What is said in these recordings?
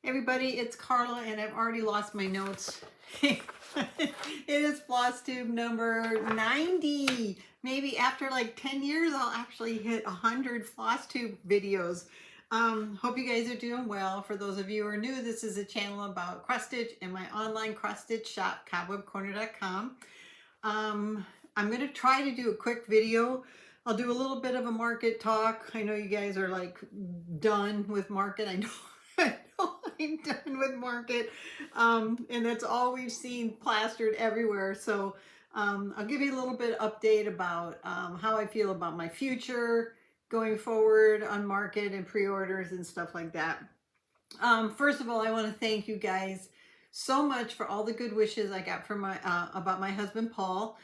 Everybody, it's Carla, and I've already lost my notes. It is FlossTube number 90. Maybe after like 10 years, I'll actually hit 100 FlossTube videos. Hope you guys are doing well. For those of you who are new, this is a channel about cross stitch and my online cross stitch shop, cobwebcorner.com. I'm going to try to do a quick video. I'll do a little bit of a market talk. I know you guys are like done with market. I know I'm done with market. And that's all we've seen plastered everywhere. So I'll give you a little bit of update about how I feel about my future going forward on market and pre-orders and stuff like that. First of all, I want to thank you guys so much for all the good wishes I got from my about my husband Paul.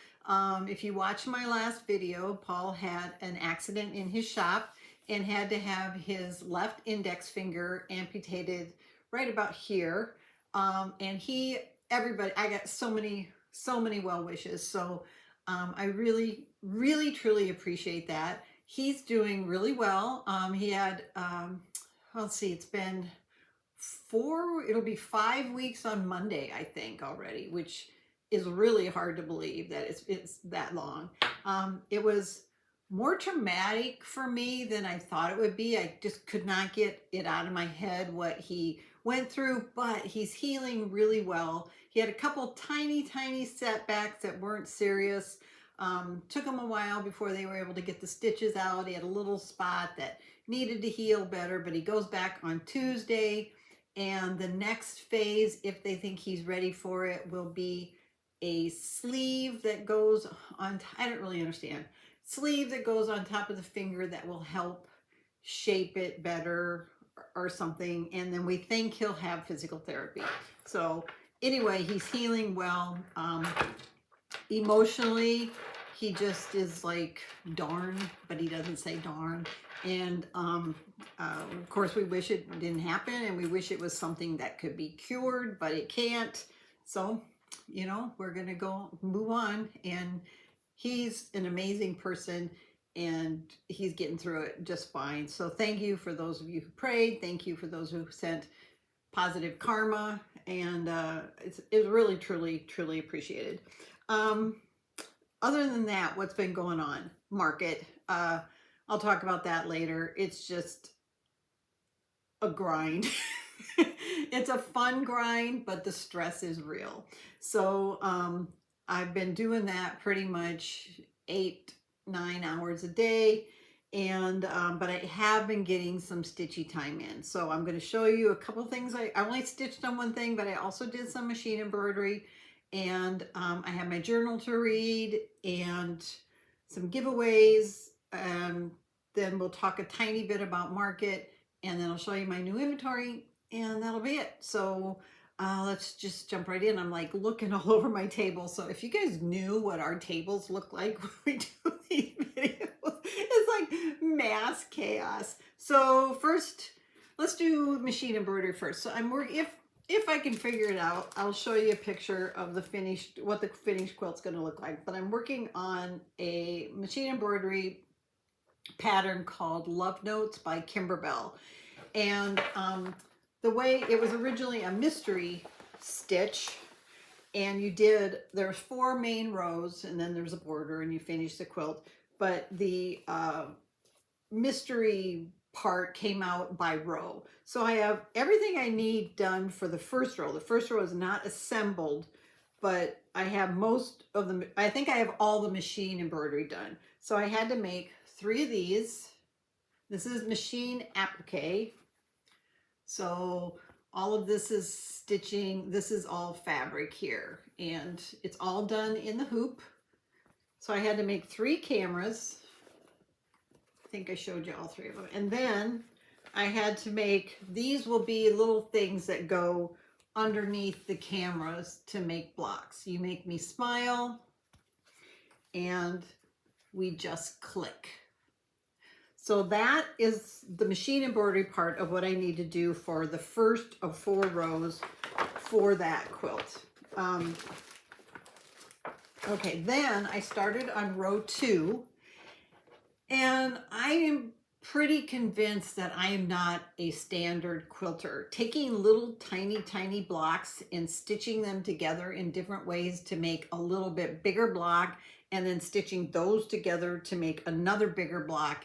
If you watched my last video, Paul had an accident in his shop and had to have his left index finger amputated right about here. And everybody, I got so many well wishes. So I really, truly appreciate that. He's doing really well. He had, let's see, it's been it'll be 5 weeks on Monday, I think already, which is really hard to believe that it's that long. It was more traumatic for me than I thought it would be. I just could not get it out of my head what he went through, but he's healing really well. He had a couple tiny setbacks that weren't serious. Took him a while before they were able to get the stitches out. He had a little spot that needed to heal better, but he goes back on Tuesday. And the next phase, if they think he's ready for it, will be a sleeve that goes on, I don't really understand, sleeve that goes on top of the finger that will help shape it better or something. And then we think he'll have physical therapy. So anyway, he's healing well. Emotionally, he just is like darn, but he doesn't say darn. And of course, we wish it didn't happen, and we wish it was something that could be cured, but it can't. So, you know, we're going to move on. And he's an amazing person, and he's getting through it just fine. So thank you for those of you who prayed. Thank you for those who sent positive karma. And it's really, truly appreciated. Other than that, what's been going on? Market. I'll talk about that later. It's just a grind. It's a fun grind, but the stress is real. So I've been doing that pretty much 8-9 hours a day. And but I have been getting some stitchy time in. So I'm going to show you a couple things. I only stitched on one thing, but I also did some machine embroidery. And I have my journal to read and some giveaways. Then we'll talk a tiny bit about market, and then I'll show you my new inventory, and that'll be it. So let's just jump right in. I'm like looking all over my table. So if you guys knew what our tables look like when we do these videos, it's like mass chaos. So first, let's do machine embroidery first. So I'm working, if I can figure it out, I'll show you a picture of what the finished quilt's going to look like. But I'm working on a machine embroidery pattern called Love Notes by Kimberbell. And the way it was originally a mystery stitch, and there's 4 main rows, and then there's a border, and you finish the quilt. But the mystery part came out by row. So I have everything I need done for the first row. The first row is not assembled, but I have most of them. I think I have all the machine embroidery done. So I had to make 3 of these. This is machine applique. So all of this is stitching. This is all fabric here, and it's all done in the hoop. So I had to make 3 cameras. I think I showed you all 3 of them. And then I had to make, these will be little things that go underneath the cameras to make blocks. You make me smile, and we just click. So that is the machine embroidery part of what I need to do for the first of 4 rows for that quilt. Okay, then I started on row 2, and I am pretty convinced that I am not a standard quilter. Taking little tiny blocks and stitching them together in different ways to make a little bit bigger block, and then stitching those together to make another bigger block,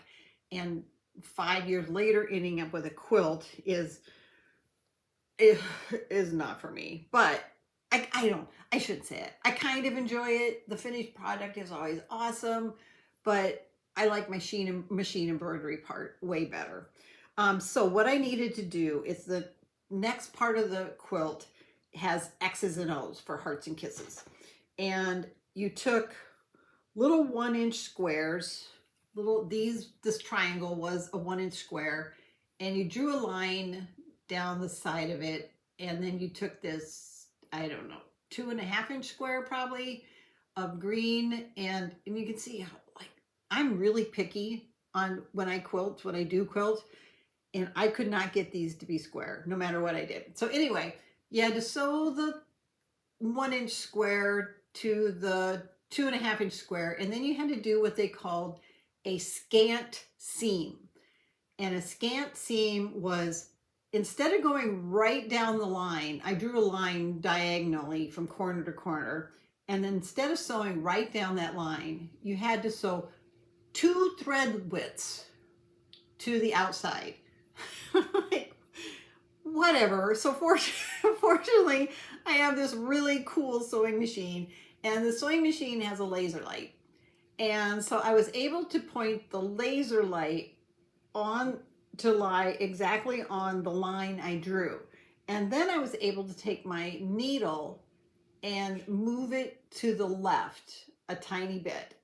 and 5 years later ending up with a quilt is not for me. But I shouldn't say it. I kind of enjoy it. The finished product is always awesome, but I like machine embroidery part way better. So what I needed to do is the next part of the quilt has X's and O's for hearts and kisses. And you took little 1-inch squares, this triangle was a 1-inch square, and you drew a line down the side of it, and then you took this, I don't know, 2.5-inch square probably of green, and you can see how, like, I'm really picky on when I do quilt, and I could not get these to be square no matter what I did. So anyway, you had to sew the 1-inch square to the 2.5-inch square, and then you had to do what they called a scant seam. And a scant seam was, instead of going right down the line, I drew a line diagonally from corner to corner, and then instead of sewing right down that line, you had to sew 2 thread widths to the outside. Like, whatever. So fortunately, I have this really cool sewing machine, and the sewing machine has a laser light. And so I was able to point the laser light on to lie exactly on the line I drew. And then I was able to take my needle and move it to the left a tiny bit.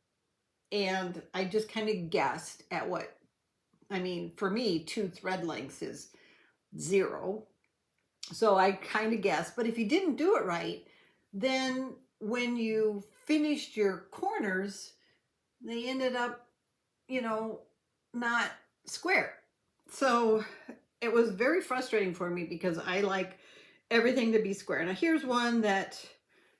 And I just kind of guessed at what, I mean, for me, 2 thread lengths is 0. So I kind of guessed, but if you didn't do it right, then when you finished your corners, they ended up, you know, not square. So it was very frustrating for me because I like everything to be square. Now here's one that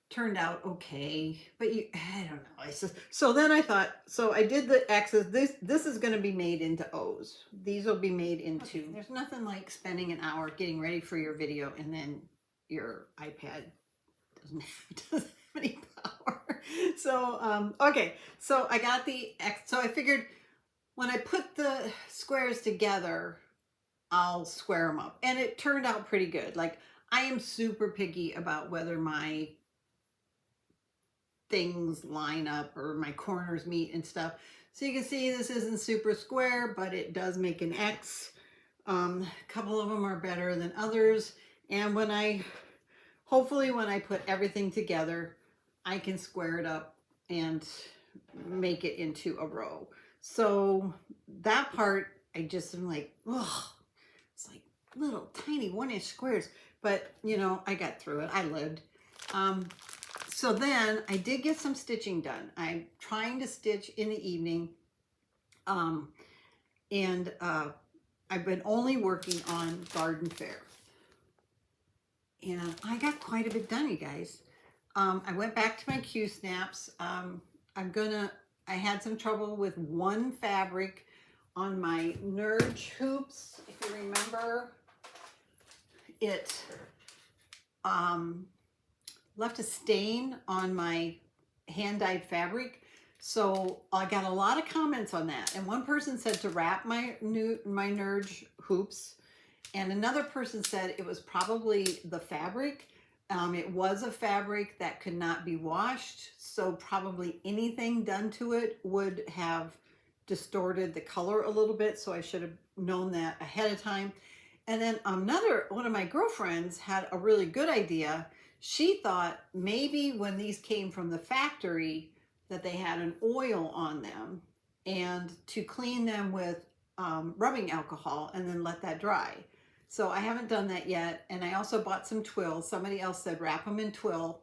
turned out okay, but I don't know. So then I thought, so I did the X's. This is going to be made into O's. These will be made into, okay. There's nothing like spending an hour getting ready for your video and then your iPad doesn't have any power. So, okay, so I got the X. So I figured when I put the squares together, I'll square them up. And it turned out pretty good. Like, I am super picky about whether my things line up or my corners meet and stuff. So you can see this isn't super square, but it does make an X. A couple of them are better than others. And hopefully when I put everything together, I can square it up and make it into a row. So that part, I just am like, oh, it's like little tiny 1-inch squares, but you know, I got through it. I lived. So then I did get some stitching done. I'm trying to stitch in the evening. I've been only working on garden fare. And I got quite a bit done, you guys. I went back to my Q-snaps. I had some trouble with one fabric on my Nerge hoops. If you remember, it left a stain on my hand-dyed fabric. So I got a lot of comments on that. And one person said to wrap my Nerge hoops. And another person said it was probably the fabric. It was a fabric that could not be washed. So probably anything done to it would have distorted the color a little bit. So I should have known that ahead of time. And then one of my girlfriends had a really good idea. She thought maybe when these came from the factory that they had an oil on them, and to clean them with rubbing alcohol and then let that dry. So I haven't done that yet. And I also bought some twill. Somebody else said wrap them in twill,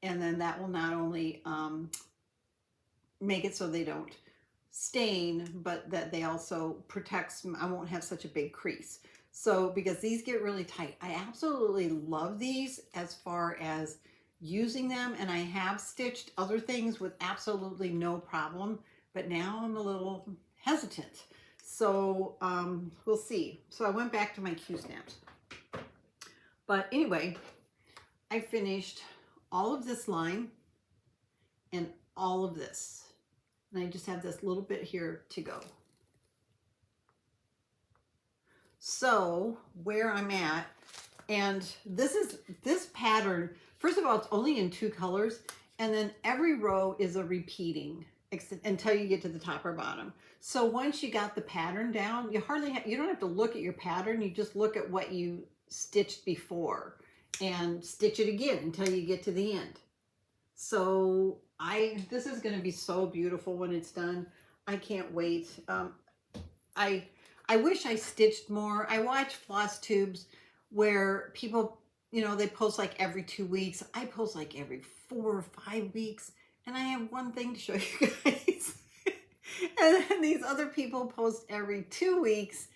and then that will not only make it so they don't stain, but that they also protects, I won't have such a big crease. So because these get really tight, I absolutely love these as far as using them, and I have stitched other things with absolutely no problem, but now I'm a little hesitant. So we'll see. So I went back to my Q snaps. But anyway, I finished all of this line and all of this. And I just have this little bit here to go. So where I'm at, and this pattern, first of all, it's only in 2 colors, and then every row is a repeating until you get to the top or bottom. So once you got the pattern down, you don't have to look at your pattern, you just look at what you stitched before and stitch it again until you get to the end. So this is going to be so beautiful when it's done. I can't wait. I wish I stitched more. I watch FlossTubes where people, you know, they post like every 2 weeks. I post like every 4 or 5 weeks, and I have one thing to show you guys. And then these other people post every 2 weeks,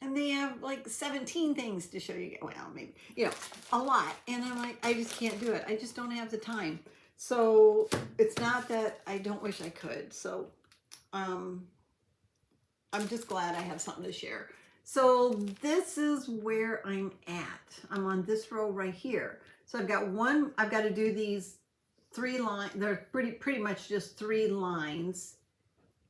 and they have like 17 things to show you. Well, maybe, you know, a lot. And I'm like, I just can't do it. I just don't have the time. So it's not that I don't wish I could. So I'm just glad I have something to share. So this is where I'm at. I'm on this row right here. So I've got to do these 3 lines. They're pretty much just 3 lines,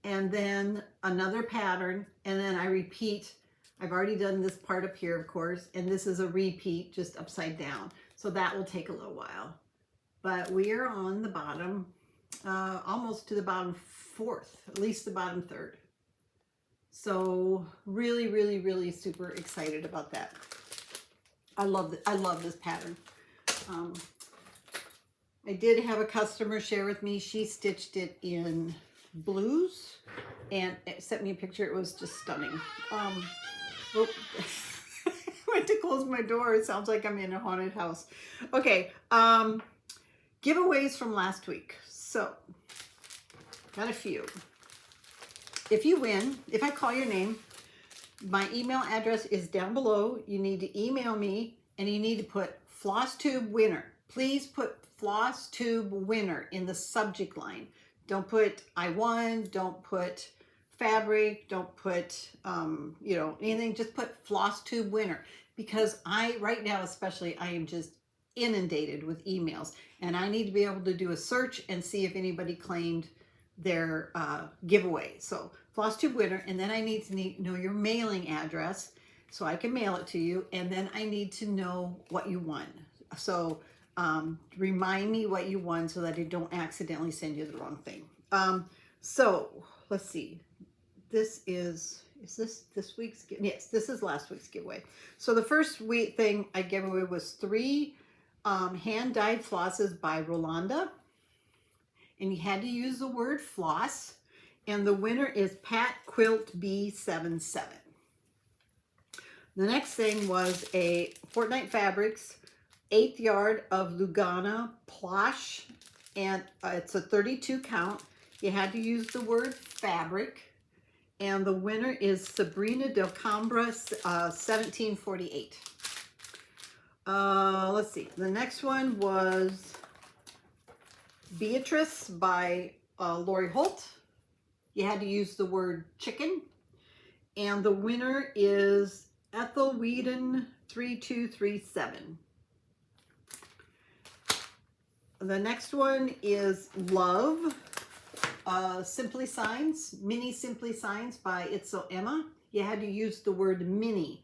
and then another pattern, and then I repeat. I've already done this part up here, of course, and this is a repeat just upside down. So that will take a little while. But we are on the bottom, almost to the bottom 4th, at least the bottom 3rd. So really, really, really super excited about that. I love this pattern. I did have a customer share with me. She stitched it in blues and it sent me a picture. It was just stunning. Oh, I went to close my door. It sounds like I'm in a haunted house. Okay. Giveaways from last week. So got a few. If you win, if I call your name, my email address is down below. You need to email me and you need to put FlossTube winner. Please put FlossTube winner in the subject line. Don't put I won, don't put fabric, don't put you know, anything. Just put FlossTube winner, because right now especially, I am just inundated with emails and I need to be able to do a search and see if anybody claimed their giveaway. So FlossTube winner, and then I need to know your mailing address so I can mail it to you, and then I need to know what you won. So remind me what you won so that I don't accidentally send you the wrong thing. So let's see. This is this week's? Yes, this is last week's giveaway. So the first thing I gave away was 3 hand-dyed flosses by Rolanda. And you had to use the word floss. And the winner is Pat Quilt B77. The next thing was a Fortnite Fabrics 1/8 yard of Lugana plush. And it's a 32 count. You had to use the word fabric. And the winner is Sabrina Del Cambra 1748. Let's see. The next one was Beatrice by Lori Holt. You had to use the word chicken. And the winner is Ethel Whedon 3237. The next one is Love, Simply Signs, Mini Simply Signs by Itzel Emma. You had to use the word mini.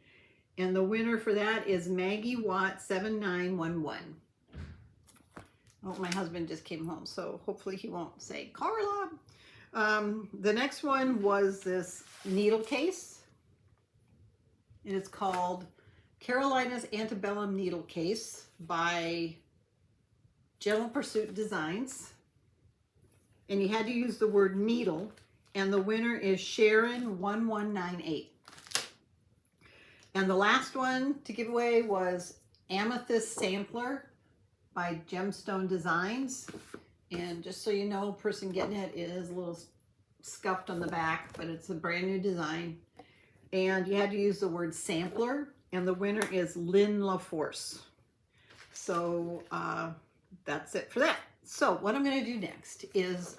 And the winner for that is Maggie Watt 7911. Oh, my husband just came home, so hopefully he won't say, Carla. The next one was this needle case. And it's called Carolina's Antebellum Needle Case by Gentle Pursuit Designs. And you had to use the word needle. And the winner is Sharon 1198. And the last one to give away was Amethyst Sampler by Gemstone Designs. And just so you know, person getting it is a little scuffed on the back, but it's a brand new design. And you had to use the word sampler, and the winner is Lynn LaForce. So that's it for that. So what I'm going to do next is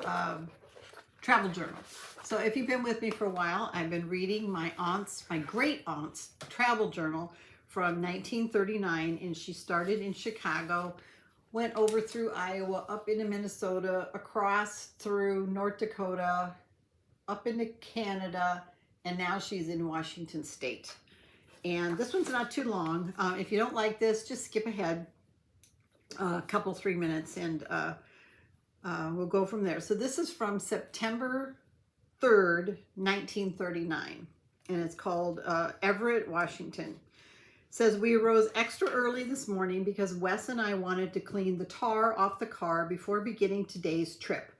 travel journal. So if you've been with me for a while, I've been reading my great aunt's travel journal from 1939, and she started in Chicago, went over through Iowa, up into Minnesota, across through North Dakota, up into Canada, and now she's in Washington State. And this one's not too long. If you don't like this, just skip ahead a couple, 3 minutes, and we'll go from there. So this is from September 3rd, 1939, and it's called Everett, Washington. It says, we arose extra early this morning because Wes and I wanted to clean the tar off the car before beginning today's trip.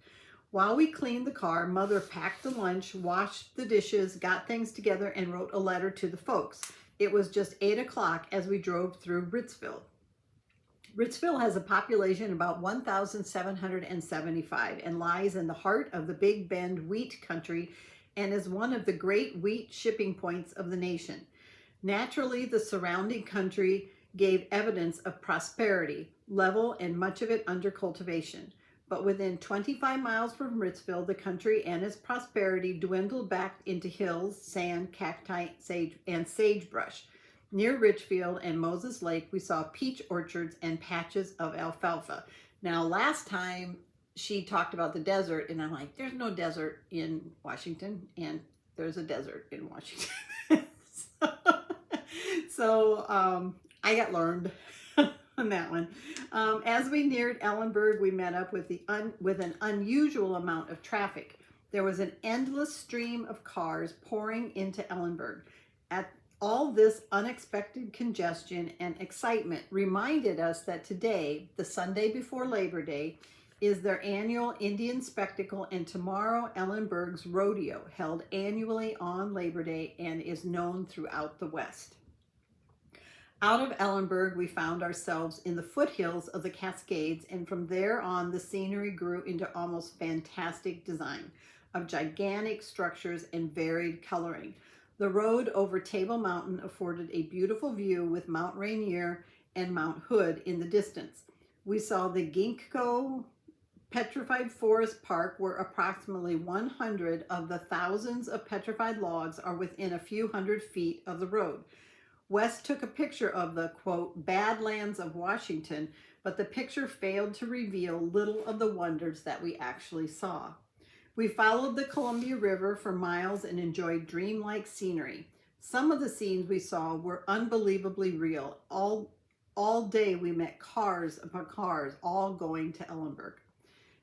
While we cleaned the car, Mother packed the lunch, washed the dishes, got things together, and wrote a letter to the folks. It was just 8 o'clock as we drove through Ritzville. Ritzville has a population of about 1,775 and lies in the heart of the Big Bend wheat country and is one of the great wheat shipping points of the nation. Naturally, the surrounding country gave evidence of prosperity, level, and much of it under cultivation. But within 25 miles from Ritzville, the country and its prosperity dwindled back into hills, sand, cacti, and sagebrush. Near Richfield and Moses Lake, we saw peach orchards and patches of alfalfa. Now, last time she talked about the desert, and I'm like, there's no desert in Washington, and there's a desert in Washington. So I got learned on that one. As we neared Ellenburg, we met up with an unusual amount of traffic. There was an endless stream of cars pouring into Ellenburg. At all this unexpected congestion and excitement reminded us that today, the Sunday before Labor Day, is their annual Indian spectacle, and tomorrow Ellenburg's rodeo, held annually on Labor Day and is known throughout the West. Out of Ellenburg, we found ourselves in the foothills of the Cascades, and from there on, the scenery grew into almost fantastic design of gigantic structures and varied coloring. The road over Table Mountain afforded a beautiful view with Mount Rainier and Mount Hood in the distance. We saw the Ginkgo Petrified Forest Park, where approximately 100 of the thousands of petrified logs are within a few hundred feet of the road. Wes took a picture of the, quote, Badlands of Washington, but the picture failed to reveal little of the wonders that we actually saw. We followed the Columbia River for miles and enjoyed dreamlike scenery. Some of the scenes we saw were unbelievably real. All day we met cars upon cars, all going to Ellenburg.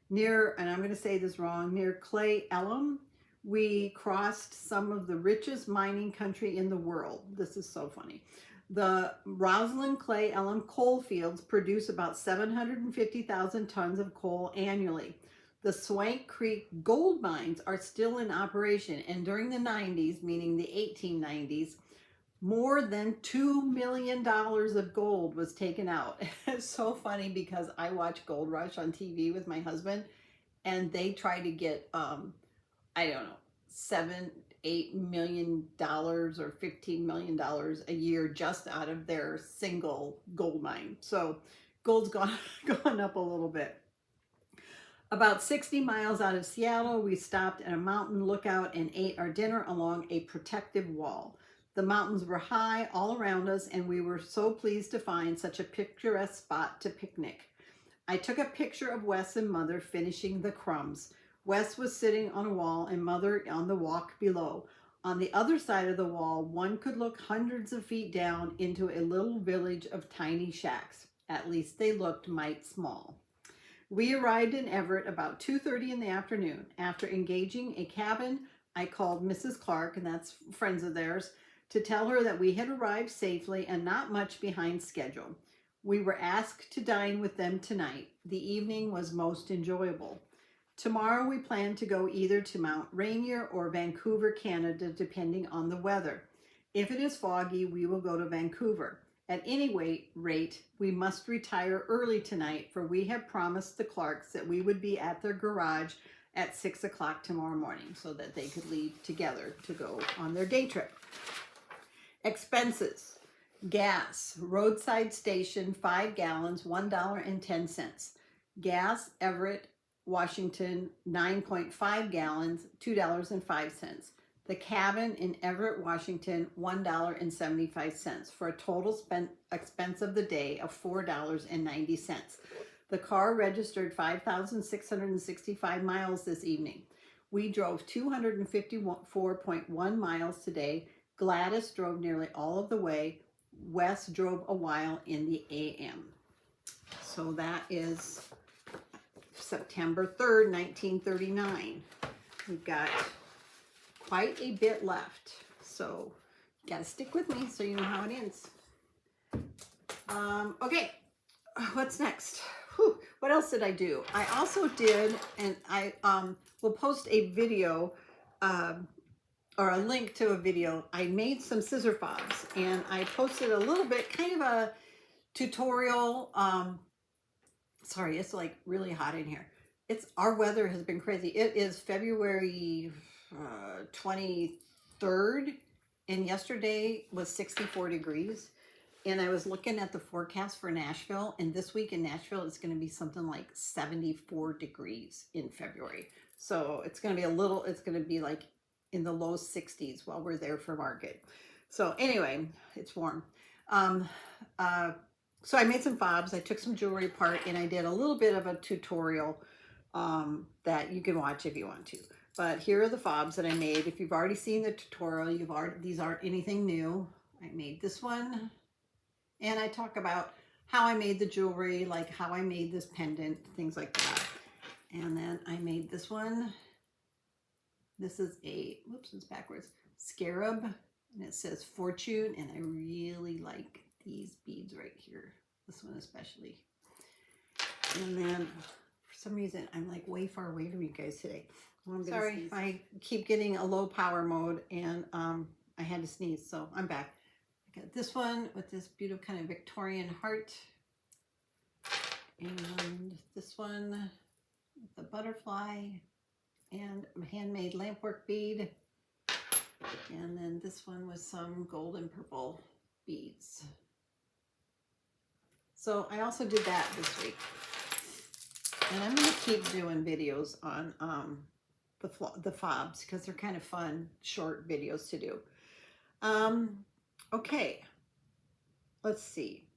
Near, and I'm going to say this wrong, near Clay Elum, we crossed some of the richest mining country in the world. This is so funny. The Roslyn Clay Elum coal fields produce about 750,000 tons of coal annually. The Swank Creek gold mines are still in operation, and during the 90s, meaning the 1890s, more than $2 million of gold was taken out. It's so funny because I watch Gold Rush on TV with my husband, and they try to get, I don't know, $7-8 million or $15 million a year just out of their single gold mine. So gold's gone up a little bit. About 60 miles out of Seattle, we stopped at a mountain lookout and ate our dinner along a protective wall. The mountains were high all around us, and we were so pleased to find such a picturesque spot to picnic. I took a picture of Wes and Mother finishing the crumbs. Wes was sitting on a wall and Mother on the walk below. On the other side of the wall, one could look hundreds of feet down into a little village of tiny shacks. At least they looked mighty small. We arrived in Everett about 2:30 in the afternoon. After engaging a cabin, I called Mrs. Clark, and that's friends of theirs, to tell her that we had arrived safely and not much behind schedule. We were asked to dine with them tonight. The evening was most enjoyable. Tomorrow we plan to go either to Mount Rainier or Vancouver, Canada, depending on the weather. If it is foggy, we will go to Vancouver. At any rate, we must retire early tonight, for we have promised the Clarks that we would be at their garage at 6 o'clock tomorrow morning so that they could leave together to go on their day trip. Expenses. Gas, roadside station, 5 gallons, $1.10. Gas, Everett, Washington, 9.5 gallons, $2.05. The Cabin in Everett, Washington, $1.75 for a total expense of the day of $4.90. The car registered 5,665 miles this evening. We drove 254.1 miles today. Gladys drove nearly all of the way. Wes drove a while in the AM. So that is September 3rd, 1939. We've got quite a bit left. So you gotta stick with me so you know how it ends. Okay, what's next? Whew. What else did I do? I also did, and I will post a video or a link to a video. I made some scissor fobs and I posted a little bit, kind of a tutorial. Sorry, it's like really hot in here. Our weather has been crazy. It is February 23rd and yesterday was 64 degrees. And I was looking at the forecast for Nashville, and this week in Nashville it's going to be something like 74 degrees in February. So it's going to be it's going to be like in the low 60s while we're there for market. So anyway, it's warm. So I made some fobs. I took some jewelry apart and I did a little bit of a tutorial that you can watch if you want to. But here are the fobs that I made. If you've already seen the tutorial, these aren't anything new. I made this one. And I talk about how I made the jewelry, like how I made this pendant, things like that. And then I made this one. This is a, whoops, it's backwards, scarab. And it says fortune. And I really like these beads right here. This one especially. And then for some reason, I'm like way far away from you guys today. Well, sorry, I keep getting a low power mode and I had to sneeze, so I'm back. Got this one with this beautiful kind of Victorian heart, and this one with the butterfly and a handmade lampwork bead, and then this one with some gold and purple beads. So I also did that this week, and I'm going to keep doing videos on the fobs because they're kind of fun, short videos to do. Okay, let's see.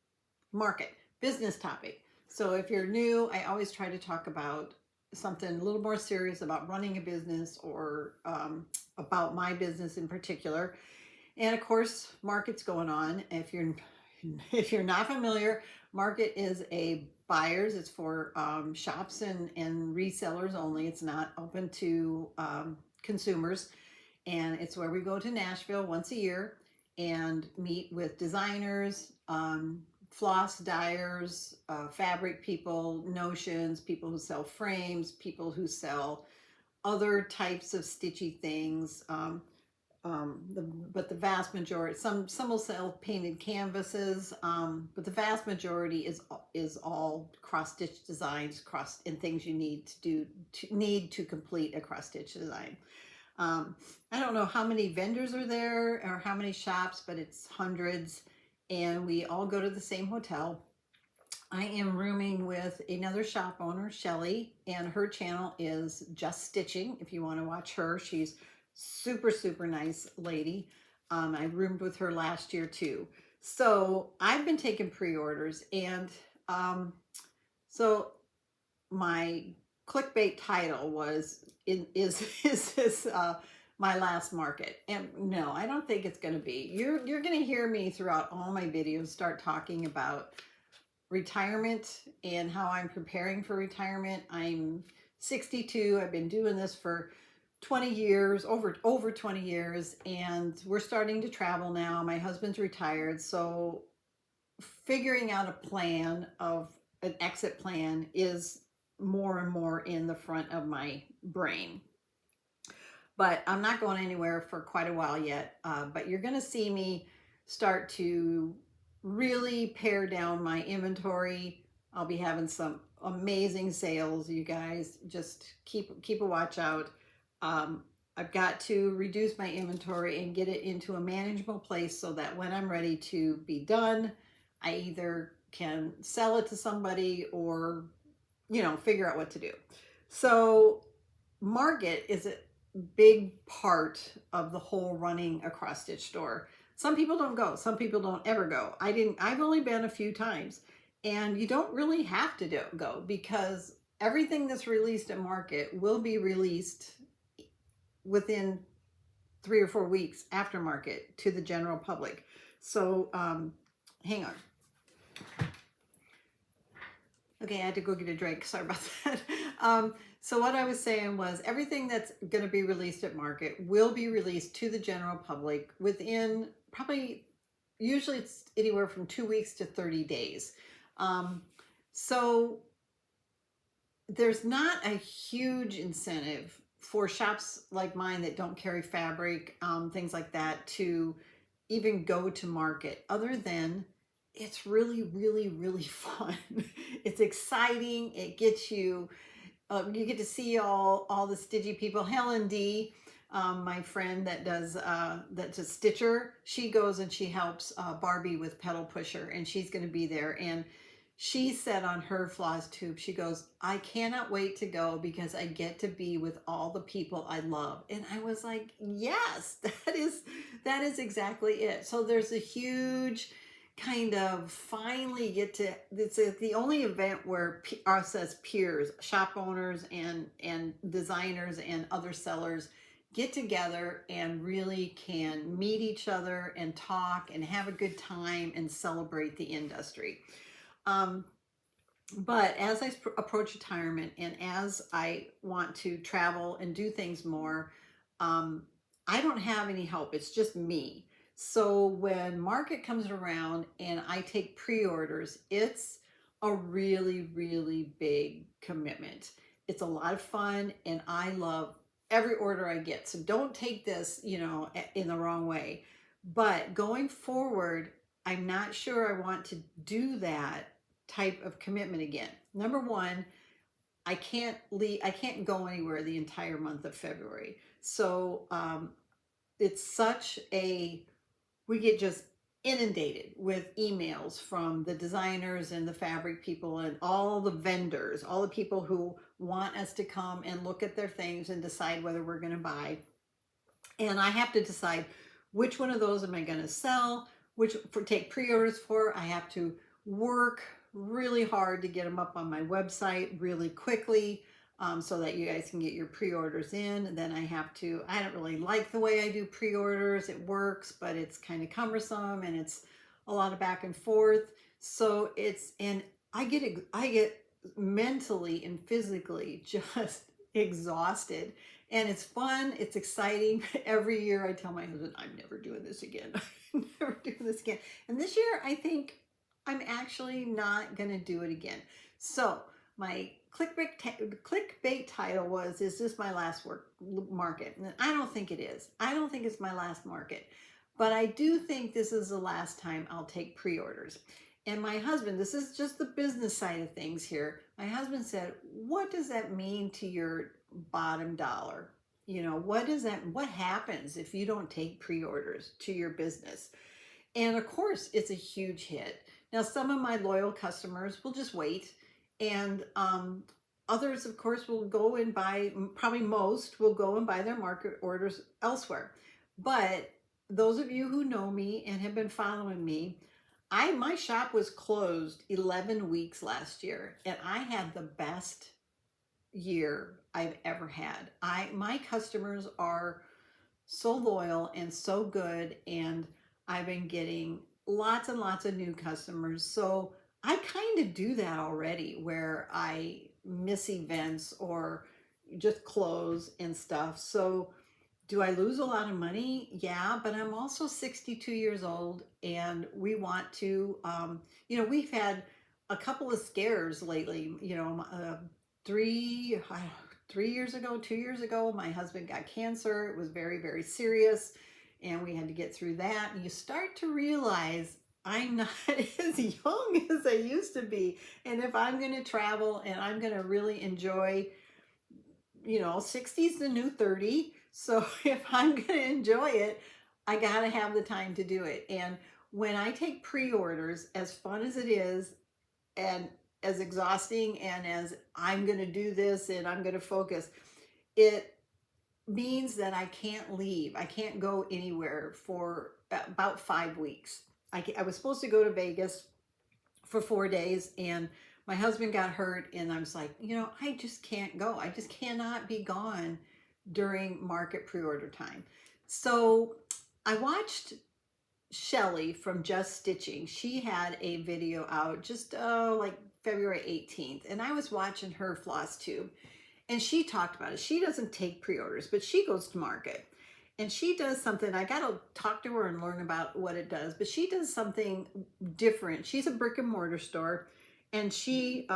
Market, business topic. So if you're new, I always try to talk about something a little more serious about running a business or about my business in particular. And of course, market's going on. If you're not familiar, market is a buyers. It's for shops and resellers only. It's not open to consumers. And it's where we go to Nashville once a year and meet with designers, floss dyers, fabric people, notions, people who sell frames, people who sell other types of stitchy things. But the vast majority, some will sell painted canvases, but the vast majority is all cross stitch designs, and things you need to complete a cross stitch design. I don't know how many vendors are there or how many shops, but it's hundreds, and we all go to the same hotel. I am rooming with another shop owner, Shelly, and her channel is Just Stitching. If you want to watch her, she's super, super nice lady. I roomed with her last year too. So I've been taking pre-orders, and so my clickbait title was is this my last market? And no, I don't think it's going to be. You're going to hear me throughout all my videos start talking about retirement and how I'm preparing for retirement. I'm 62. I've been doing this for 20 years, over 20 years, and we're starting to travel now. My husband's retired, so figuring out a plan of an exit plan is more and more in the front of my brain. But I'm not going anywhere for quite a while yet, but you're going to see me start to really pare down my inventory. I'll be having some amazing sales, you guys. Just keep a watch out. I've got to reduce my inventory and get it into a manageable place so that when I'm ready to be done, I either can sell it to somebody or, figure out what to do. So market is a big part of the whole running a cross stitch store. Some people don't go. Some people don't ever go. I've only been a few times, and you don't really have to go, because everything that's released at market will be released within 3 or 4 weeks after market to the general public. So hang on. Okay, I had to go get a drink. Sorry about that. So what I was saying was, everything that's going to be released at market will be released to the general public within probably, usually it's anywhere from 2 weeks to 30 days. So there's not a huge incentive for shops like mine that don't carry fabric, things like that, to even go to market, other than it's really, really, really fun. It's exciting. It gets you, you get to see all the stitchy people. Helen D, my friend that does, that's a stitcher, she goes and she helps Barbie with Pedal Pusher, and she's going to be there. And she said on her FlossTube, she goes, I cannot wait to go because I get to be with all the people I love. And I was like, yes, that is exactly it. So there's a huge kind of finally get to, it's the only event where us as peers, shop owners and designers and other sellers get together and really can meet each other and talk and have a good time and celebrate the industry. But as I approach retirement, and as I want to travel and do things more, I don't have any help. It's just me. So when market comes around and I take pre-orders, it's a really, really big commitment. It's a lot of fun, and I love every order I get. So don't take this, in the wrong way. But going forward, I'm not sure I want to do that type of commitment again. Number one, I can't go anywhere the entire month of February. So it's such a, we get just inundated with emails from the designers and the fabric people and all the vendors, all the people who want us to come and look at their things and decide whether we're going to buy. And I have to decide which one of those am I going to sell, take pre-orders for. I have to work really hard to get them up on my website really quickly, so that you guys can get your pre-orders in. And then I don't really like the way I do pre-orders. It works, but it's kind of cumbersome and it's a lot of back and forth. So and I get mentally and physically just exhausted. And it's fun, it's exciting. Every year I tell my husband, I'm never doing this again. I'm never doing this again. And this year I think I'm actually not going to do it again. So my clickbait title was, is this my last market? And I don't think it is. I don't think it's my last market. But I do think this is the last time I'll take pre-orders. And my husband, this is just the business side of things here. My husband said, what does that mean to your bottom dollar? What happens if you don't take pre-orders to your business? And of course, it's a huge hit. Now, some of my loyal customers will just wait, and others, of course, will go and buy, probably most will go and buy their market orders elsewhere. But those of you who know me and have been following me, my shop was closed 11 weeks last year, and I had the best year I've ever had. My customers are so loyal and so good, and I've been getting lots and lots of new customers. So I kind of do that already, where I miss events or just close and stuff. So do I lose a lot of money? Yeah, but I'm also 62 years old, and we want to, we've had a couple of scares lately. 3 years ago, 2 years ago, my husband got cancer. It was very, very serious, and we had to get through that. And you start to realize I'm not as young as I used to be. And if I'm going to travel and I'm going to really enjoy, 60 is the new 30. So if I'm going to enjoy it, I got to have the time to do it. And when I take pre-orders, as fun as it is, and as exhausting and as I'm going to do this and I'm going to focus, it means that I can't leave. I can't go anywhere for about 5 weeks. I was supposed to go to Vegas for 4 days, and my husband got hurt, and I was like, you know, I just can't go. I just cannot be gone during market pre-order time. So I watched Shelly from Just Stitching. She had a video out just like February 18th, and I was watching her FlossTube, and she talked about it. She doesn't take pre-orders, but she goes to market. And she does something, I got to talk to her and learn about what it does, but she does something different. She's a brick and mortar store. And she,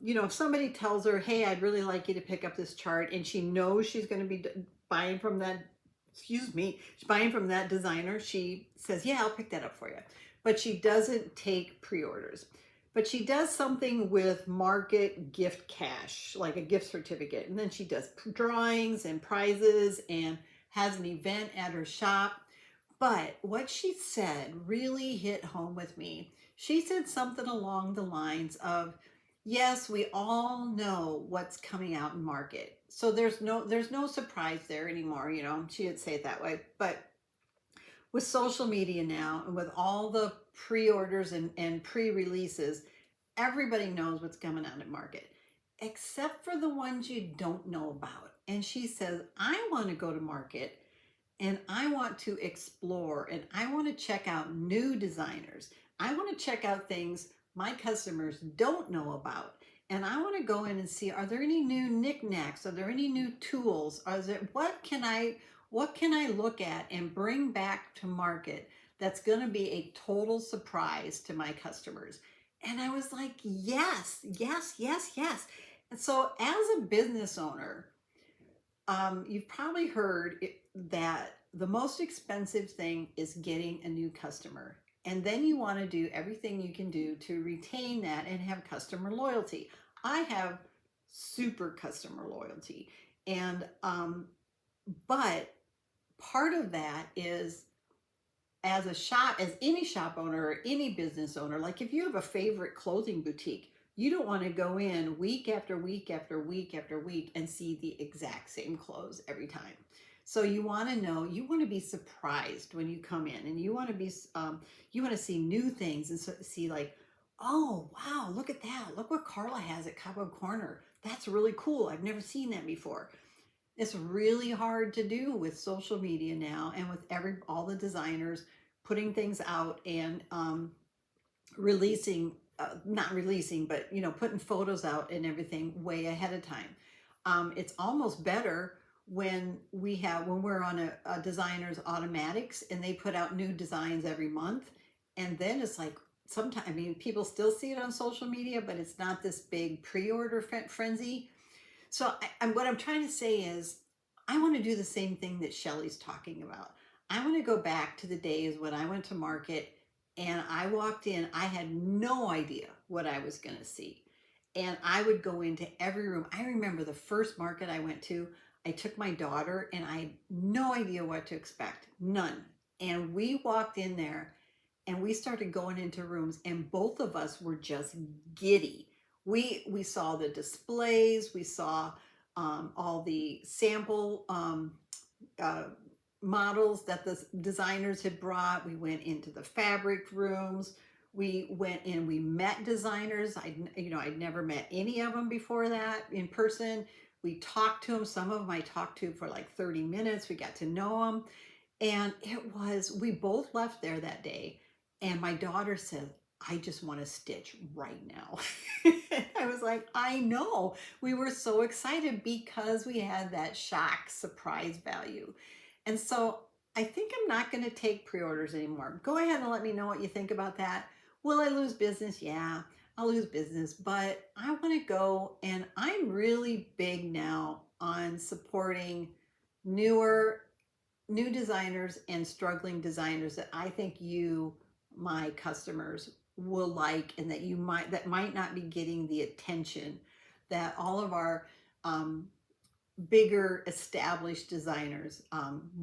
you know, if somebody tells her, hey, I'd really like you to pick up this chart, and she knows she's going to be buying from that, excuse me, she's buying from that designer, she says, yeah, I'll pick that up for you. But she doesn't take pre-orders. But she does something with market gift cash, like a gift certificate. And then she does drawings and prizes and has an event at her shop. But what she said really hit home with me. She said something along the lines of, yes, we all know what's coming out in market. So there's no surprise there anymore, you know. She didn't say it that way, but with social media now and with all the pre-orders and pre-releases, everybody knows what's coming out in market, except for the ones you don't know about. And she says, I want to go to market and I want to explore and I want to check out new designers. I want to check out things my customers don't know about. And I want to go in and see, are there any new knickknacks? Are there any new tools? What can I look at and bring back to market that's going to be a total surprise to my customers? And I was like, yes, yes, yes, yes. And so as a business owner, you've probably heard that the most expensive thing is getting a new customer. And then you want to do everything you can do to retain that and have customer loyalty. I have super customer loyalty. And, but part of that is, as any shop owner or any business owner, like if you have a favorite clothing boutique, you don't want to go in week after week after week after week and see the exact same clothes every time. So you want to know, you want to be surprised when you come in, and you want to be, you want to see new things and see like, oh, wow, look at that. Look what Carla has at Cobweb Corner. That's really cool. I've never seen that before. It's really hard to do with social media now, and with all the designers putting things out and releasing, not releasing, but you know, putting photos out and everything way ahead of time. It's almost better when we're on a designer's automatics and they put out new designs every month, and then it's like, sometimes, I mean, people still see it on social media, but it's not this big pre-order frenzy. So what I'm trying to say is, I want to do the same thing that Shelly's talking about. I want to go back to the days when I went to market and I walked in, I had no idea what I was going to see. And I would go into every room. I remember the first market I went to, I took my daughter and I had no idea what to expect, none. And we walked in there and we started going into rooms, and both of us were just giddy. We saw the displays, we saw all the sample models that the designers had brought. We went into the fabric rooms. We went in, we met designers. I'd never met any of them before that in person. We talked to them. Some of them I talked to for like 30 minutes. We got to know them. And we both left there that day. And my daughter said, I just want to stitch right now. I was like, I know. We were so excited because we had that shock surprise value. And so I think I'm not going to take pre-orders anymore. Go ahead and let me know what you think about that. Will I lose business? Yeah, I'll lose business, but I want to go, and I'm really big now on supporting new designers and struggling designers that I think my customers will like, and that might not be getting the attention that all of our bigger established designers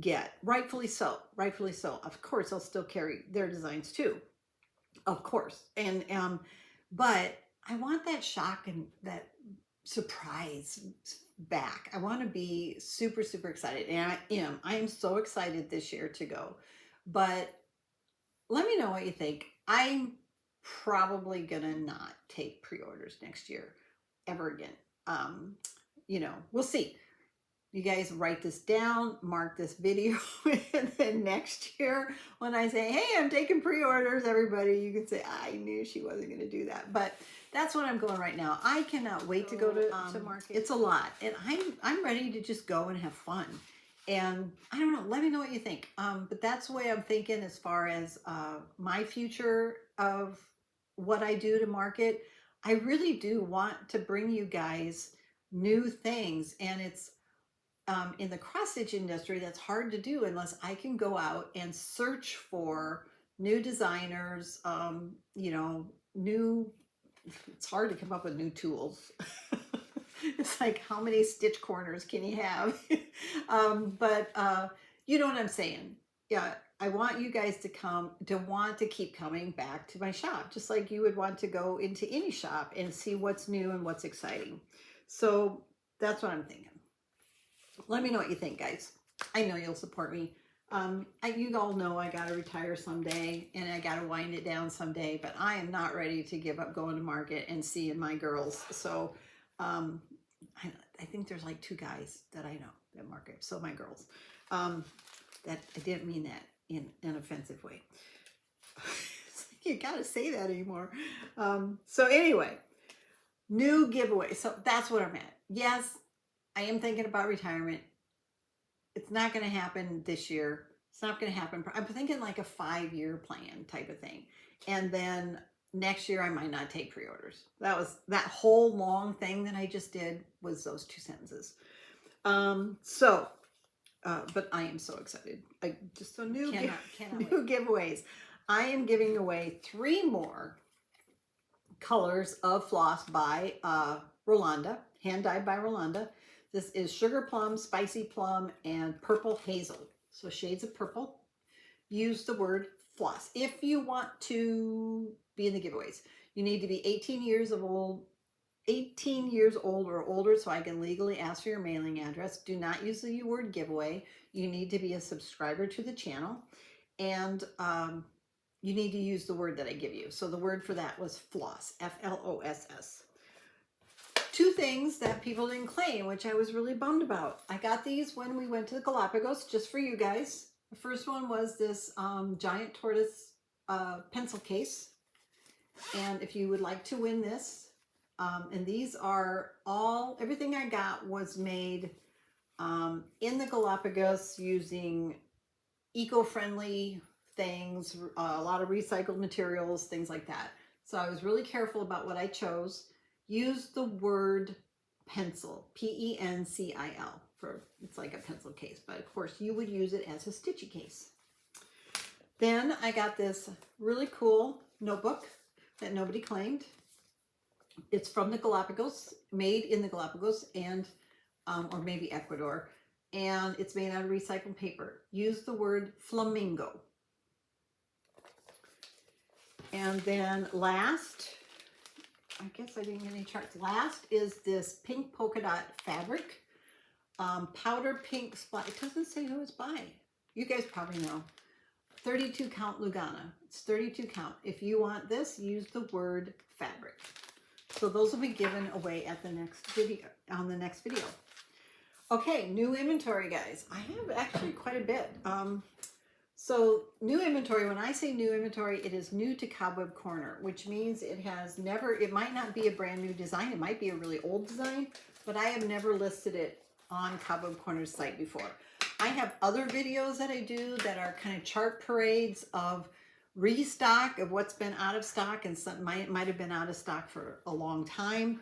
get. Rightfully so. Of course, I'll still carry their designs too, of course. And but I want that shock and that surprise back. I want to be super, super excited. And I am. I am so excited this year to go. But let me know what you think. I'm probably going to not take pre-orders next year ever again. You know, we'll see. You guys write this down, mark this video, and then next year when I say, hey, I'm taking pre-orders, everybody, you can say, I knew she wasn't going to do that. But that's what I'm going right now. I cannot wait to go to market. It's a lot, and I'm ready to just go and have fun. And I don't know, let me know what you think. But that's the way I'm thinking as far as my future of what I do to market. I really do want to bring you guys new things, and it's in the cross stitch industry, that's hard to do unless I can go out and search for new designers, you know, it's hard to come up with new tools. It's like, how many stitch corners can you have? But you know what I'm saying? Yeah, I want you guys to want to keep coming back to my shop, just like you would want to go into any shop and see what's new and what's exciting. So that's what I'm thinking. Let me know what you think, guys. I know you'll support me. You all know I got to retire someday, and I got to wind it down someday, but I am not ready to give up going to market and seeing my girls. So I think there's like 2 guys that I know that market. So my girls. That I didn't mean that in an offensive way. It's like, you got to say that anymore. So anyway, new giveaway. So that's what I'm at. Yes, I am thinking about retirement. It's not going to happen this year. It's not going to happen. I'm thinking like a 5-year plan type of thing. And then next year I might not take pre-orders. That whole long thing that I just did was those 2 sentences. But I am so excited. New giveaways. I am giving away 3 more colors of floss by Rolanda, hand dyed by Rolanda. This is Sugar Plum, Spicy Plum, and Purple Hazel. So shades of purple. Use the word floss. If you want to be in the giveaways, you need to be 18 years old or older, so I can legally ask for your mailing address. Do not use the word giveaway. You need to be a subscriber to the channel, and you need to use the word that I give you. So the word for that was floss, F-L-O-S-S. 2 things that people didn't claim, which I was really bummed about. I got these when we went to the Galapagos, just for you guys. The first one was this giant tortoise pencil case. And if you would like to win this, and these are everything I got was made in the Galapagos using eco-friendly things, a lot of recycled materials, things like that. So I was really careful about what I chose. Use the word pencil, P-E-N-C-I-L, it's like a pencil case, but of course you would use it as a stitchy case. Then I got this really cool notebook that nobody claimed. It's from the Galapagos, made in the Galapagos, and or maybe Ecuador, and it's made out of recycled paper. Use the word flamingo. And then last, I guess I didn't get any charts. Last is this pink polka dot fabric, powder pink spot. It doesn't say who it's by. You guys probably know. 32 count Lugana. It's 32 count. If you want this, use the word fabric. So those will be given away at the next video, on the next video. Okay, new inventory, guys. I have actually quite a bit. So new inventory, when I say new inventory, it is new to Cobweb Corner, which means it might not be a brand new design. It might be a really old design, but I have never listed it on Cobweb Corner's site before. I have other videos that I do that are kind of chart parades of restock of what's been out of stock, and some might have been out of stock for a long time.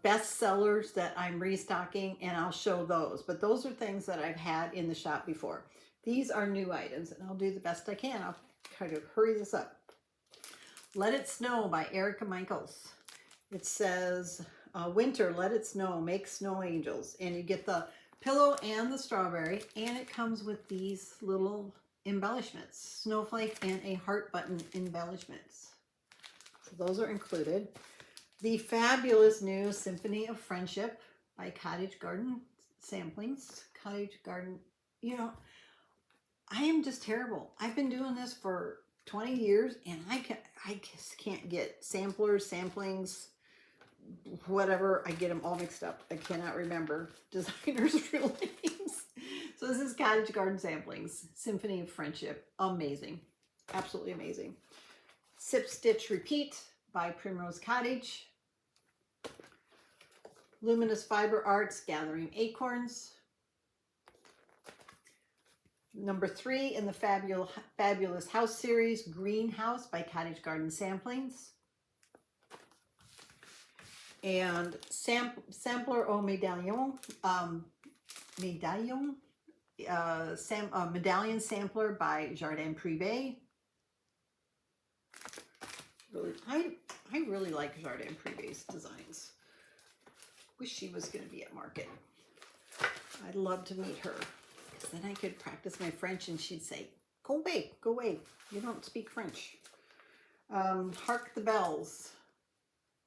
Best sellers that I'm restocking, and I'll show those. But those are things that I've had in the shop before. These are new items, and I'll do the best I can. I'll try to hurry this up. Let It Snow by Erica Michaels. It says, winter, let it snow, make snow angels. And you get the pillow and the strawberry, and it comes with these little embellishments, snowflake and a heart button embellishments. So those are included. The fabulous new Symphony of Friendship by Cottage Garden Samplings. Cottage Garden, you know, I am just terrible. I've been doing this for 20 years and I just can't get samplers, samplings, whatever. I get them all mixed up. I cannot remember designers' real names. So this is Cottage Garden Samplings, Symphony of Friendship. Amazing. Absolutely amazing. Sip, Stitch, Repeat by Primrose Cottage. Luminous Fiber Arts, Gathering Acorns. Number 3 in the Fabulous House series, Greenhouse by Cottage Garden Samplings. And Sampler au Medallion, Medallion Sampler by Jardin Privé. Really, I really like Jardin Privé's designs. Wish she was going to be at market. I'd love to meet her, because then I could practice my French and she'd say, go away, you don't speak French. Hark the Bells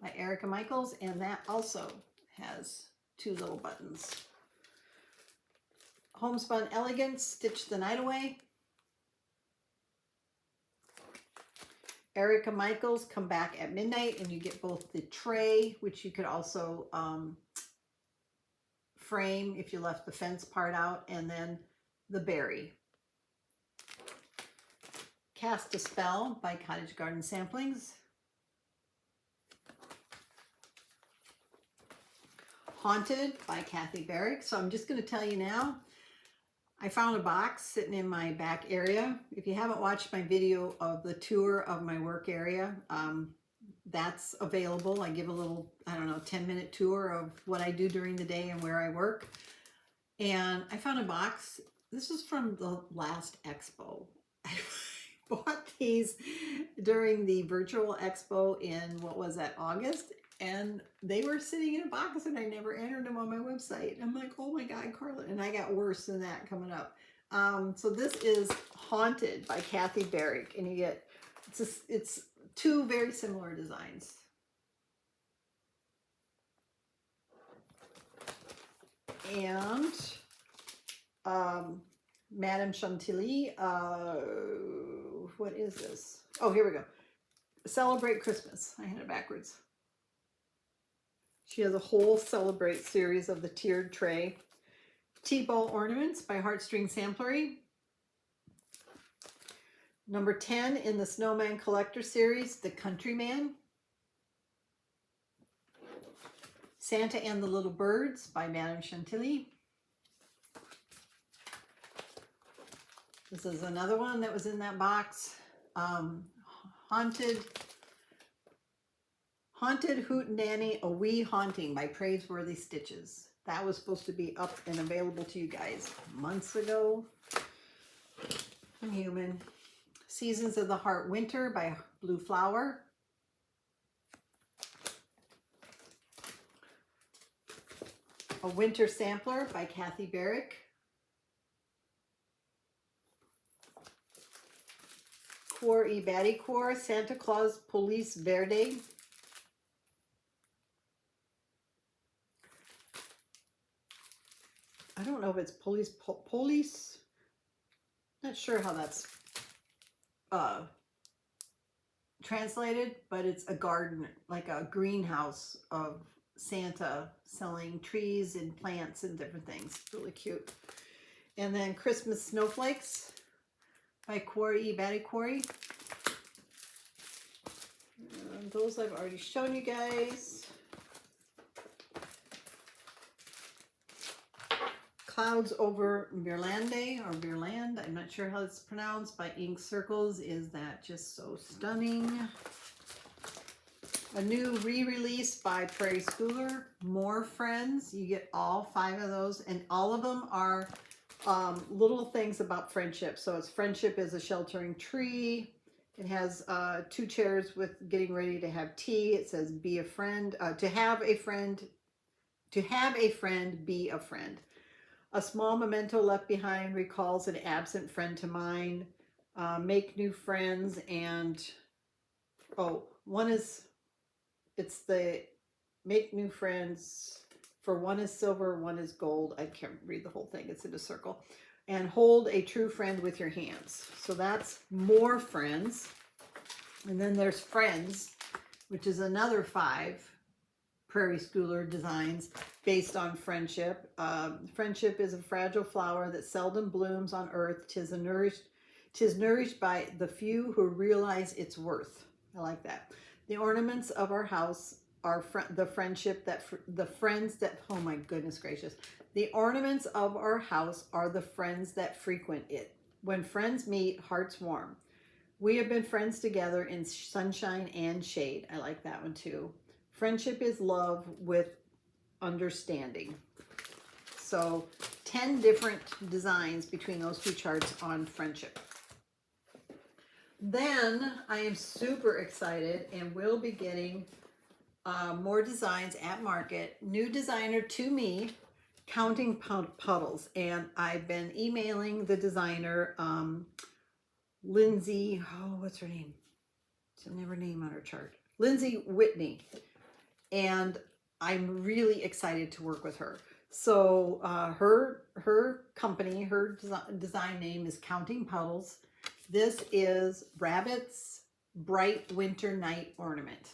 by Erica Michaels, and that also has 2 little buttons. Homespun Elegance, Stitch the Night Away. Erica Michaels, Come Back at Midnight, and you get both the tray, which you could also frame if you left the fence part out, and then the berry. Cast a Spell by Cottage Garden Samplings. Haunted by Kathy Barrick. So I'm just going to tell you now, I found a box sitting in my back area. If you haven't watched my video of the tour of my work area, that's available. I give a little, I don't know, 10-minute tour of what I do during the day and where I work. And I found a box. This is from the last expo. I bought these during the virtual expo in, what was that, August? And they were sitting in a box and I never entered them on my website. I'm like, oh my God, Carla. And I got worse than that coming up. So this is Haunted by Kathy Barrick. And you get, it's 2 very similar designs. And Madame Chantilly, what is this? Oh, here we go. Celebrate Christmas. I had it backwards. She has a whole Celebrate series of the tiered tray. Tea-ball Ornaments by Heartstring Samplery. Number 10 in the Snowman Collector series, The Countryman. Santa and the Little Birds by Madame Chantilly. This is another one that was in that box. Haunted Hootenanny, A Wee Haunting by Praiseworthy Stitches. That was supposed to be up and available to you guys months ago. I'm human. Seasons of the Heart Winter by Blue Flower. A Winter Sampler by Kathy Barrick. Quar y Batty Quar, Santa Claus Police Verde. I don't know if it's police. Not sure how that's translated, but it's a garden, like a greenhouse of Santa selling trees and plants and different things. It's really cute. And then Christmas Snowflakes by Quarry Batty Quarry. And those I've already shown you guys. Clouds Over Virlande, or Virland, I'm not sure how it's pronounced, by Ink Circles. Is that just so stunning? A new re-release by Prairie Schooler, More Friends. You get all 5 of those, and all of them are little things about friendship. So it's Friendship is a Sheltering Tree. It has 2 chairs with getting ready to have tea. It says be a friend, to have a friend, be a friend. A small memento left behind recalls an absent friend to mind. Make new friends, and one is It's the make new friends. For one is silver, one is gold. I can't read the whole thing. It's in a circle. And hold a true friend with your hands. So that's more friends. And then there's friends, which is another 5 Prairie Schooler designs based on friendship. Friendship is a fragile flower that seldom blooms on earth. Tis nourished by the few who realize its worth. I like that. The ornaments of our house are the friends that, oh my goodness gracious. The ornaments of our house are the friends that frequent it. When friends meet, hearts warm. We have been friends together in sunshine and shade. I like that one too. Friendship is love with understanding. So 10 different designs between those 2 charts on friendship. Then I am super excited and will be getting more designs at market. New designer to me, Counting Puddles. And I've been emailing the designer, Lindsay, oh, what's her name? She'll never name on her chart. Lindsay Whitney. And I'm really excited to work with her. So her company, her design name is Counting Puddles. This is Rabbit's Bright Winter Night Ornament.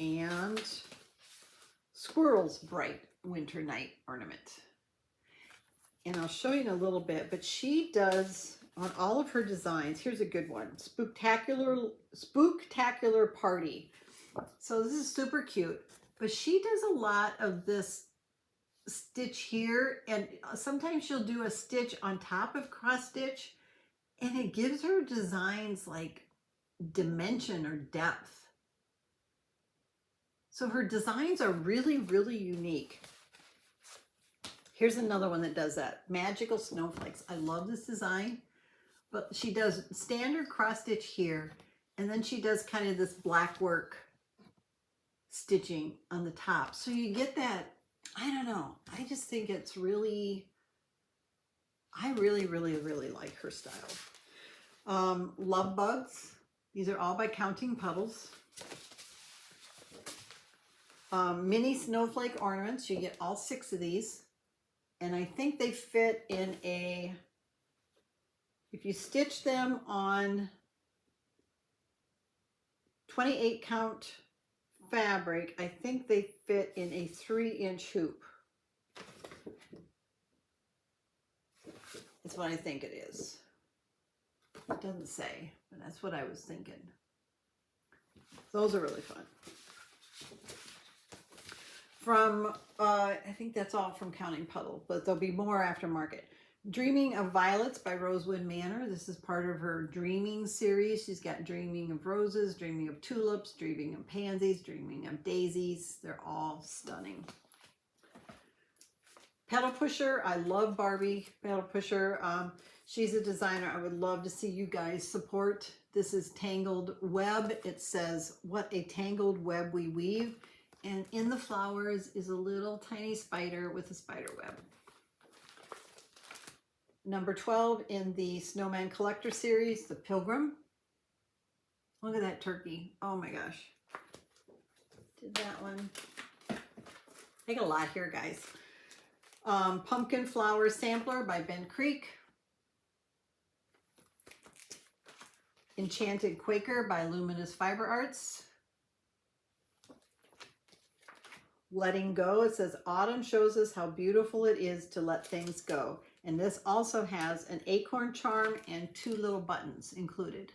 And Squirrel's Bright Winter Night Ornament. And I'll show you in a little bit, but she does on all of her designs. Here's a good one. Spooktacular Party. So this is super cute, but she does a lot of this stitch here, and sometimes she'll do a stitch on top of cross stitch, and it gives her designs like dimension or depth. So her designs are really, really unique. Here's another one that does that. Magical Snowflakes. I love this design, but she does standard cross stitch here, and then she does kind of this black work stitching on the top. So you get that, I don't know. I just think it's really, I really, really, really like her style. Love Bugs. These are all by Counting Puddles. Mini snowflake ornaments. You get all 6 of these. And I think they fit in a, if you stitch them on 28 count fabric, I think they fit in a 3-inch hoop. That's what I think it is. It doesn't say, but that's what I was thinking. Those are really fun. From, I think that's all from Counting Puddle, but there'll be more aftermarket. Dreaming of Violets by Rosewood Manor. This is part of her Dreaming series. She's got Dreaming of Roses, Dreaming of Tulips, Dreaming of Pansies, Dreaming of Daisies. They're all stunning. Pedal Pusher. I love Barbie Pedal Pusher. She's a designer I would love to see you guys support. This is Tangled Web. It says, what a tangled web we weave. And in the flowers is a little tiny spider with a spider web. Number 12 in the Snowman Collector series, the Pilgrim. Look at that turkey. Oh my gosh. Did that one. I got a lot here, guys. Pumpkin Flower Sampler by Ben Creek. Enchanted Quaker by Luminous Fiber Arts. Letting Go. It says autumn shows us how beautiful it is to let things go. And this also has an acorn charm and 2 little buttons included.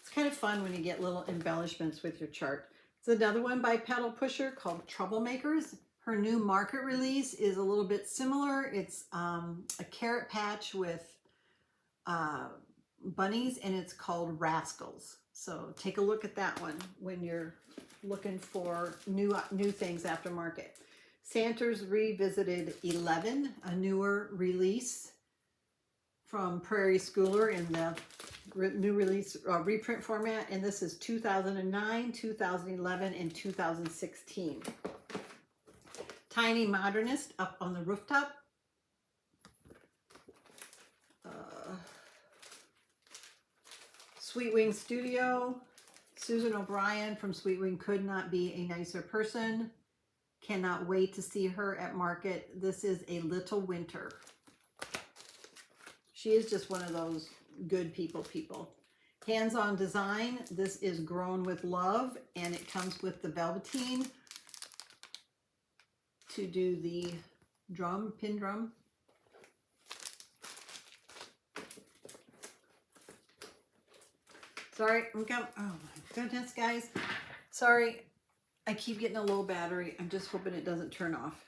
It's kind of fun when you get little embellishments with your chart. It's another one by Pedal Pusher called Troublemakers. Her new market release is a little bit similar. It's a carrot patch with bunnies, and it's called Rascals. So take a look at that one when you're looking for new things after market. Santa's Revisited 11, a newer release from Prairie Schooler in the new release reprint format, and this is 2009, 2011, and 2016. Tiny Modernist, Up on the Rooftop. Sweet Wing Studio. Susan O'Brien from Sweet Wing could not be a nicer person. Cannot wait to see her at market. This is a Little Winter. She is just one of those good people. Hands-on design. This is Grown with Love, and it comes with the velveteen to do the drum, pin drum. Sorry, oh my goodness, guys. Sorry, I keep getting a low battery. I'm just hoping it doesn't turn off.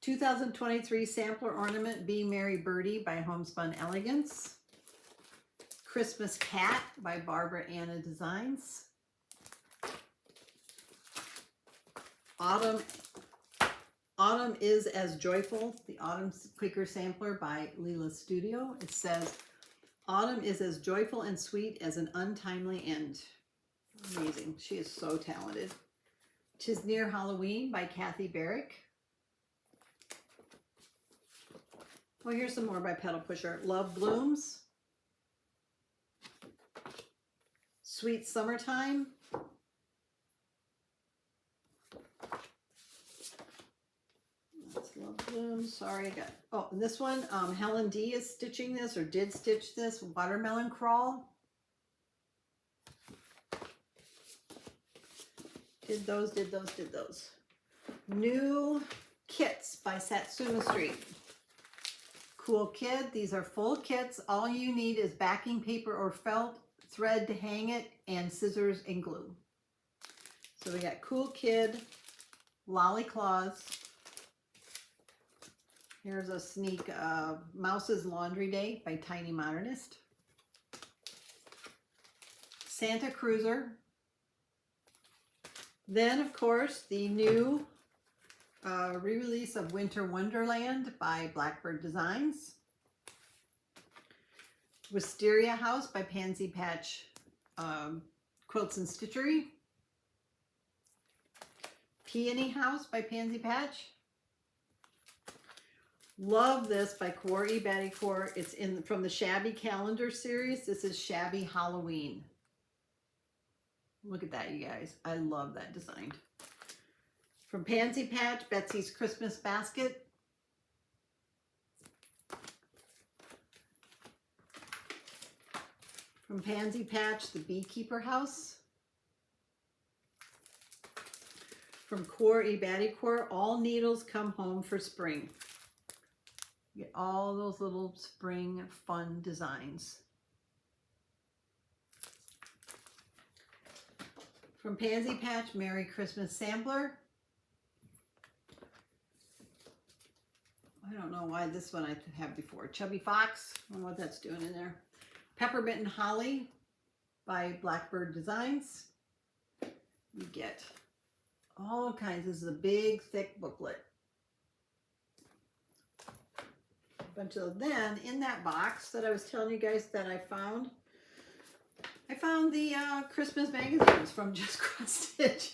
2023 Sampler Ornament, Be Merry Birdie by Homespun Elegance. Christmas Cat by Barbara Anna Designs. Autumn is as Joyful, the Autumn Quaker Sampler by Leela Studio. It says, autumn is as joyful and sweet as an untimely end. Amazing. She is so talented. 'Tis Near Halloween by Kathy Barrick. Well, here's some more by Pedal Pusher. Love Blooms. Sweet Summertime. That's Love Blooms. Sorry, I got, oh, and this one, Helen D is stitching this, or did stitch this. Watermelon Crawl. Did those. New Kits by Satsuma Street. Cool Kid. These are full kits. All you need is backing paper or felt, thread to hang it, and scissors and glue. So we got Cool Kid, Lolly Claus. Here's a sneak Mouse's Laundry Day by Tiny Modernist. Santa Cruiser. Then, of course, the new re-release of Winter Wonderland by Blackbird Designs. Wisteria House by Pansy Patch Quilts and Stitchery. Peony House by Pansy Patch. Love this by Corey Battycore. It's from the Shabby Calendar series. This is Shabby Halloween. Look at that, you guys. I love that design. From Pansy Patch, Betsy's Christmas Basket. From Pansy Patch, the Beekeeper House. From Corey Battycore, All Needles Come Home for Spring. You get all those little spring fun designs. From Pansy Patch, Merry Christmas Sampler. I don't know why this one I have before. Chubby Fox. I don't know what that's doing in there. Peppermint and Holly by Blackbird Designs. You get all kinds. This is a big, thick booklet. A bunch of, then in that box that I was telling you guys that I found the Christmas magazines from Just Cross Stitch.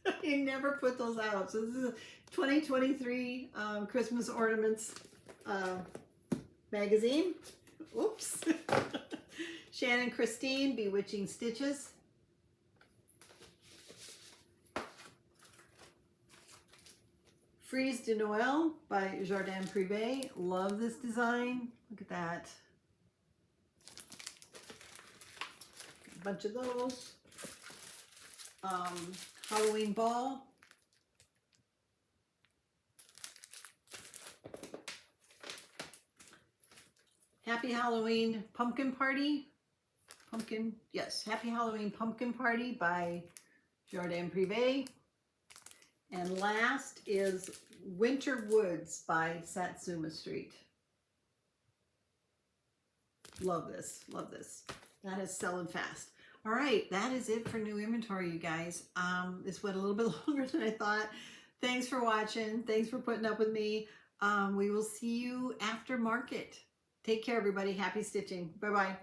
I never put those out. So this is a 2023 Christmas Ornaments magazine. Oops. Shannon Christine, Bewitching Stitches. Frise de Noël by Jardin Privé. Love this design. Look at that. A bunch of those. Halloween Ball. Happy Halloween Pumpkin Party. Happy Halloween Pumpkin Party by Jardin Privé. And last is Winter Woods by Satsuma Street. Love this, love this. That is selling fast. All right, that is it for new inventory, you guys. This went a little bit longer than I thought. Thanks for watching. Thanks for putting up with me. We will see you after market. Take care, everybody. Happy stitching. Bye-bye.